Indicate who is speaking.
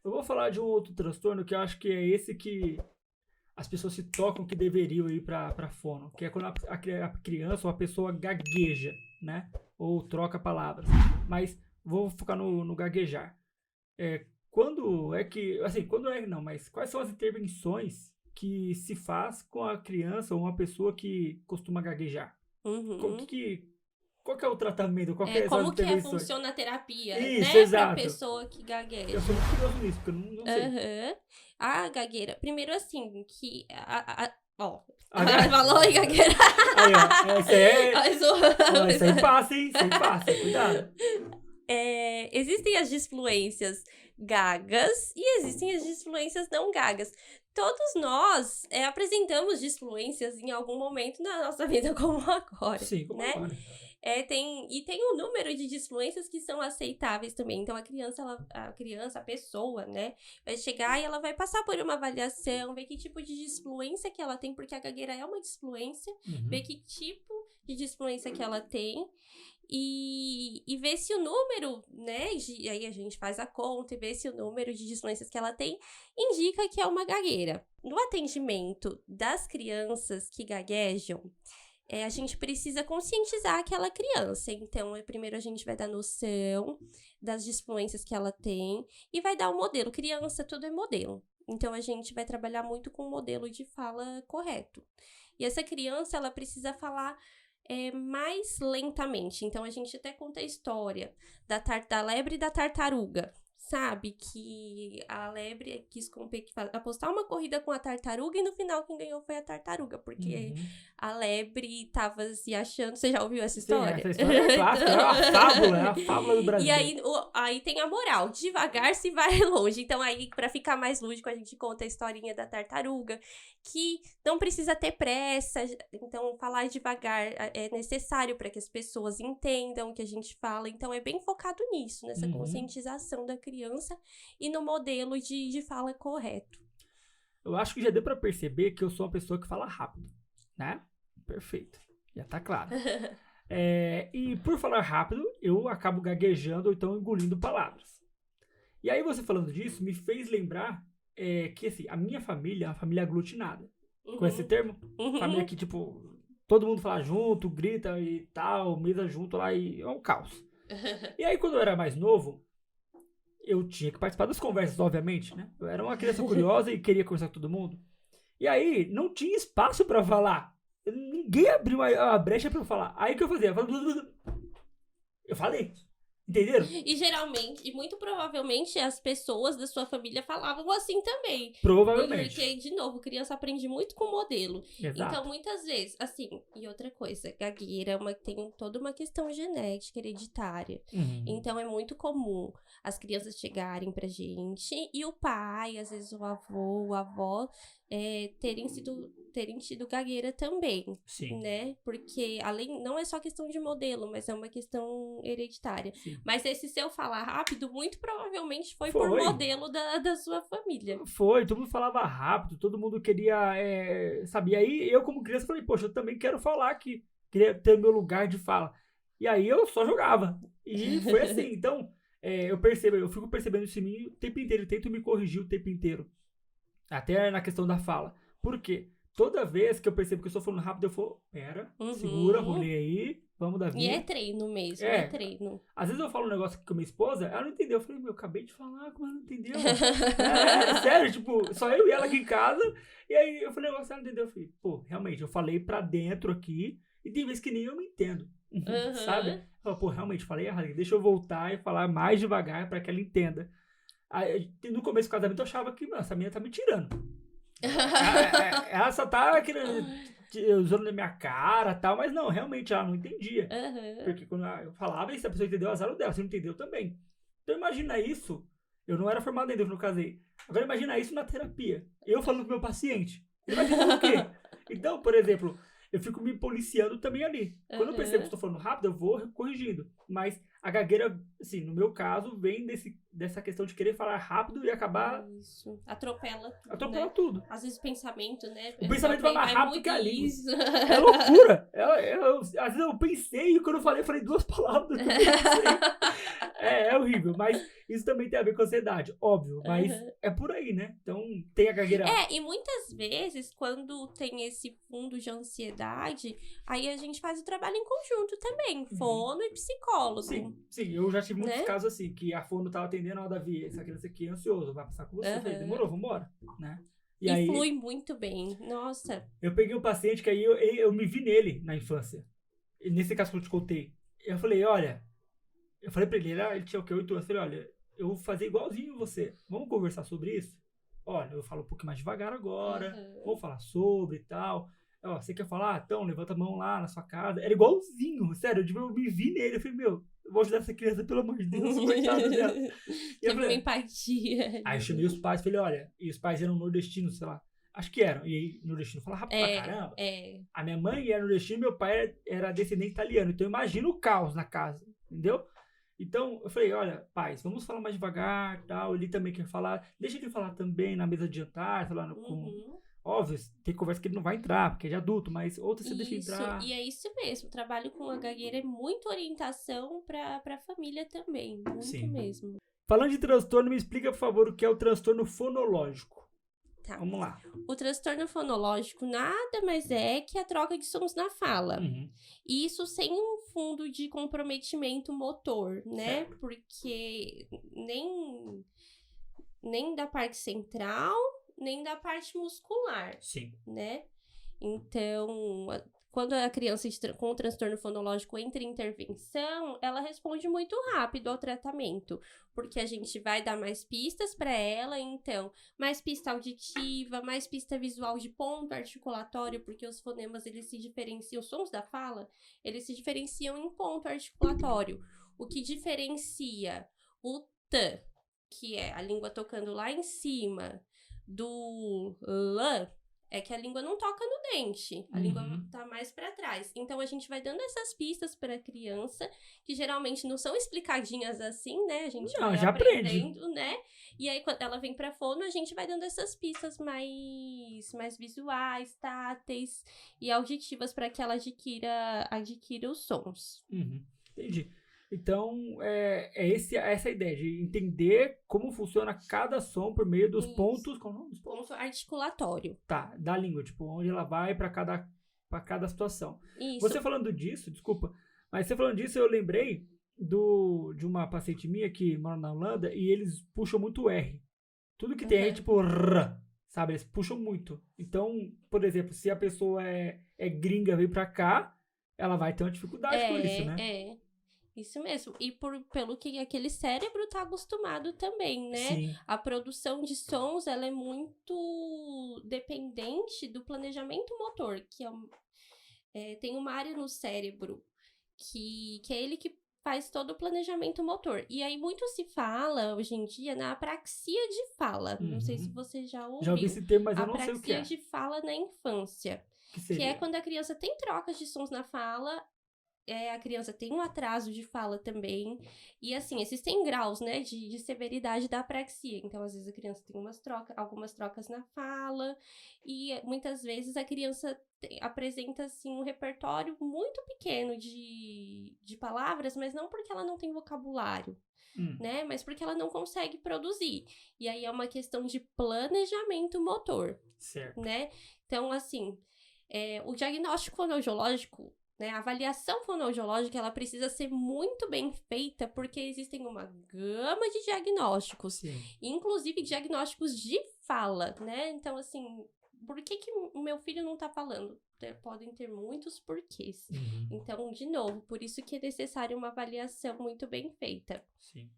Speaker 1: Eu vou falar de um outro transtorno que eu acho que é esse que as pessoas se tocam que deveriam ir pra fono, que é quando a criança ou a pessoa gagueja, né? Ou troca palavras. Mas vou focar no gaguejar. Quando é que, assim, quando é não, mas quais são as intervenções que se faz com a criança ou uma pessoa que costuma gaguejar? Qual
Speaker 2: Uhum.
Speaker 1: qual que é o tratamento? Qual que são as
Speaker 2: Como que
Speaker 1: intervenções?
Speaker 2: funciona a terapia,
Speaker 1: Isso,
Speaker 2: né, pra
Speaker 1: exato.
Speaker 2: pessoa que
Speaker 1: Eu
Speaker 2: gagueja.
Speaker 1: sou muito curioso nisso, porque eu não sei.
Speaker 2: Aham. A gagueira, primeiro assim, que ó,
Speaker 1: A ga-
Speaker 2: falou em gagueira.
Speaker 1: Aí, ó, essa é.
Speaker 2: Mais
Speaker 1: Ó, isso aí
Speaker 2: uma.
Speaker 1: passa, hein? Isso aí passa, cuidado.
Speaker 2: Existem as disfluências gagas e existem as disfluências não gagas. Todos nós apresentamos disfluências em algum momento na nossa vida, como agora,
Speaker 1: Sim, como
Speaker 2: né?
Speaker 1: agora.
Speaker 2: Tem um número de disfluências que são aceitáveis também. Então, a pessoa, né, vai chegar e ela vai passar por uma avaliação, ver que tipo de disfluência que ela tem, porque a gagueira é uma disfluência, ver que tipo de disfluência que ela tem. E ver se o número, né? Aí a gente faz a conta e vê se o número de disfluências que ela tem indica que é uma gagueira. No atendimento das crianças que gaguejam, a gente precisa conscientizar aquela criança. Então, primeiro a gente vai dar noção das disfluências que ela tem e vai dar o modelo. Criança, tudo é modelo. Então, a gente vai trabalhar muito com o modelo de fala correto. E essa criança, ela precisa falar mais lentamente. Então, a gente até conta a história da lebre e da tartaruga. Sabe? Que a lebre quis apostar uma corrida com a tartaruga e no final quem ganhou foi a tartaruga. Porque a lebre tava se achando... Você já ouviu essa história?
Speaker 1: Sim, essa história é clássica, é a fábula do Brasil.
Speaker 2: E aí tem a moral, devagar se vai longe. Então aí, pra ficar mais lúdico, a gente conta a historinha da tartaruga, que não precisa ter pressa. Então, falar devagar é necessário para que as pessoas entendam o que a gente fala. Então, é bem focado nisso, nessa conscientização da criança e no modelo de fala correto.
Speaker 1: Eu acho que já deu pra perceber que eu sou uma pessoa que fala rápido, né? Perfeito, já tá claro. E por falar rápido, eu acabo gaguejando ou então engolindo palavras. E aí você falando disso me fez lembrar que assim, a minha família é uma família aglutinada. Com esse termo? Família que, tipo, todo mundo fala junto, grita e tal, mesa junto lá e é um caos. E aí quando eu era mais novo, eu tinha que participar das conversas, obviamente, né? Eu era uma criança curiosa e queria conversar com todo mundo. E aí não tinha espaço pra falar. Ninguém abriu a brecha pra eu falar. Aí o que eu fazia? Eu falei. Entenderam?
Speaker 2: E geralmente, e muito provavelmente, as pessoas da sua família falavam assim também.
Speaker 1: Provavelmente.
Speaker 2: Porque, de novo, criança aprende muito com o modelo.
Speaker 1: Exato.
Speaker 2: Então, muitas vezes, assim, e outra coisa, gagueira tem toda uma questão genética, hereditária. Então, é muito comum as crianças chegarem pra gente e o pai, às vezes o avô, a avó, terem tido gagueira também.
Speaker 1: Sim.
Speaker 2: Né? Porque não é só questão de modelo, mas é uma questão hereditária.
Speaker 1: Sim.
Speaker 2: Mas esse seu falar rápido, muito provavelmente foi por modelo da sua família.
Speaker 1: Foi, todo mundo falava rápido, todo mundo queria, sabe? E aí eu como criança falei, poxa, eu também quero falar aqui, queria ter o meu lugar de fala. E aí eu só jogava. E foi assim, então eu fico percebendo isso em mim o tempo inteiro, eu tento me corrigir o tempo inteiro. Até na questão da fala. Por quê? Toda vez que eu percebo que eu estou falando rápido, eu falo, pera, segura, rolê aí, vamos dar vida.
Speaker 2: E é treino mesmo, é treino.
Speaker 1: Às vezes eu falo um negócio aqui com minha esposa, ela não entendeu. Eu falei, eu acabei de falar, como ela não entendeu? Sério, tipo, só eu e ela aqui em casa. E aí eu falei, ela não entendeu. Eu falei, realmente, eu falei pra dentro aqui, e tem vezes que nem eu me entendo, sabe? Eu falo, realmente, falei errado, deixa eu voltar e falar mais devagar pra que ela entenda. Aí, no começo do casamento eu achava que, essa menina tá me tirando. Ela só tá querendo, usando na minha cara e tal, mas não, realmente ela não entendia. Porque quando eu falava, e se a pessoa entendeu, azar dela, você não entendeu também. Então imagina isso, eu não era formado ainda quando eu casei. Agora imagina isso na terapia, eu falando pro meu paciente. Imagina o quê? Então, por exemplo, eu fico me policiando também ali. Quando eu percebo que estou falando rápido, eu vou corrigindo. Mas a gagueira, assim, no meu caso, vem dessa questão de querer falar rápido e acabar...
Speaker 2: Isso. Atropela
Speaker 1: tudo.
Speaker 2: Às vezes o pensamento, né?
Speaker 1: O pensamento vai mais rápido que a língua. É loucura. Às vezes eu pensei e quando eu falei 2 palavras. É horrível, mas isso também tem a ver com ansiedade, óbvio, mas é por aí, né? Então, tem a gagueira.
Speaker 2: E muitas vezes, quando tem esse fundo de ansiedade, aí a gente faz o trabalho em conjunto também, fono e psicólogo.
Speaker 1: Sim, eu já tive muitos
Speaker 2: Né?
Speaker 1: casos assim, que a fono tava atendendo, ó, Davi, essa criança aqui é ansioso, vai passar com você. Eu falei, demorou, vambora, né?
Speaker 2: E
Speaker 1: aí,
Speaker 2: flui muito bem, nossa.
Speaker 1: Eu peguei um paciente que aí eu me vi nele na infância. E nesse caso que eu te contei. Eu falei, olha, eu falei pra ele, ele tinha o quê? 8 anos. Eu falei, olha, eu vou fazer igualzinho você. Vamos conversar sobre isso? Olha, eu falo um pouquinho mais devagar agora. Vamos falar sobre e tal. Ó, você quer falar? Então, levanta a mão lá na sua casa. Era igualzinho, sério. Eu me vi nele. Eu falei, meu, eu vou ajudar essa criança, pelo amor de Deus, coitada dela.
Speaker 2: Teve uma empatia.
Speaker 1: Aí eu chamei os pais, falei, olha, e os pais eram nordestinos, sei lá. Acho que eram. E aí, nordestino falava pra caramba. A minha mãe era nordestina e meu pai era descendente italiano. Então, imagina o caos na casa, entendeu? Então, eu falei, olha, pais, vamos falar mais devagar, tal. Ele também quer falar. Deixa ele falar também na mesa de jantar, falando com... Óbvio, tem conversa que ele não vai entrar, porque é de adulto, mas outra você deixa entrar.
Speaker 2: E é isso mesmo. O trabalho com a gagueira é muito orientação pra família também. Muito mesmo.
Speaker 1: Falando de transtorno, me explica, por favor, o que é o transtorno fonológico.
Speaker 2: Tá.
Speaker 1: Vamos lá.
Speaker 2: O transtorno fonológico nada mais é que a troca de sons na fala. Isso sem um fundo de comprometimento motor, né?
Speaker 1: Certo.
Speaker 2: Porque nem da parte central, nem da parte muscular.
Speaker 1: Sim.
Speaker 2: Né? Então, quando a criança com transtorno fonológico entra em intervenção, ela responde muito rápido ao tratamento, porque a gente vai dar mais pistas para ela, então, mais pista auditiva, mais pista visual de ponto articulatório, porque os fonemas, eles se diferenciam, os sons da fala, eles se diferenciam em ponto articulatório. O que diferencia o T, que é a língua tocando lá em cima, do L, é que a língua não toca no dente, a língua tá mais para trás. Então, a gente vai dando essas pistas para a criança, que geralmente não são explicadinhas assim, né? A gente vai
Speaker 1: já
Speaker 2: aprendendo,
Speaker 1: aprende.
Speaker 2: né? E aí, quando ela vem para fono, a gente vai dando essas pistas mais visuais, táteis e auditivas para que ela adquira os sons.
Speaker 1: Entendi. Então, essa a ideia de entender como funciona cada som por meio dos pontos... Qual é o nome dos pontos?
Speaker 2: Ponto articulatório.
Speaker 1: Tá, da língua, tipo, onde ela vai para cada situação.
Speaker 2: Isso.
Speaker 1: Você falando disso, desculpa, mas você falando disso, eu lembrei de uma paciente minha que mora na Holanda e eles puxam muito o R. Tudo que tem R, tipo, R, sabe? Eles puxam muito. Então, por exemplo, se a pessoa é gringa, vem pra cá, ela vai ter uma dificuldade com isso, né?
Speaker 2: Isso mesmo. E pelo que aquele cérebro tá acostumado também, né?
Speaker 1: Sim.
Speaker 2: A produção de sons, ela é muito dependente do planejamento motor, que tem uma área no cérebro que é ele que faz todo o planejamento motor. E aí muito se fala, hoje em dia, na apraxia de fala. Não sei se você já ouviu.
Speaker 1: Já ouvi esse termo, mas eu não sei o que é.
Speaker 2: Apraxia de fala na infância. Que é quando a criança tem trocas de sons na fala, a criança tem um atraso de fala também. E assim, existem graus, né, de severidade da apraxia. Então, às vezes, a criança tem algumas trocas na fala. E muitas vezes a criança apresenta, assim, um repertório muito pequeno de palavras, mas não porque ela não tem vocabulário, né? Mas porque ela não consegue produzir. E aí é uma questão de planejamento motor.
Speaker 1: Certo.
Speaker 2: Né? Então, assim, o diagnóstico fonoaudiológico, né, a avaliação fonoaudiológica, ela precisa ser muito bem feita, porque existem uma gama de diagnósticos, inclusive diagnósticos de fala, né? Então, assim, por que o meu filho não tá falando? Podem ter muitos porquês. Então, de novo, por isso que é necessário uma avaliação muito bem feita.
Speaker 1: Sim.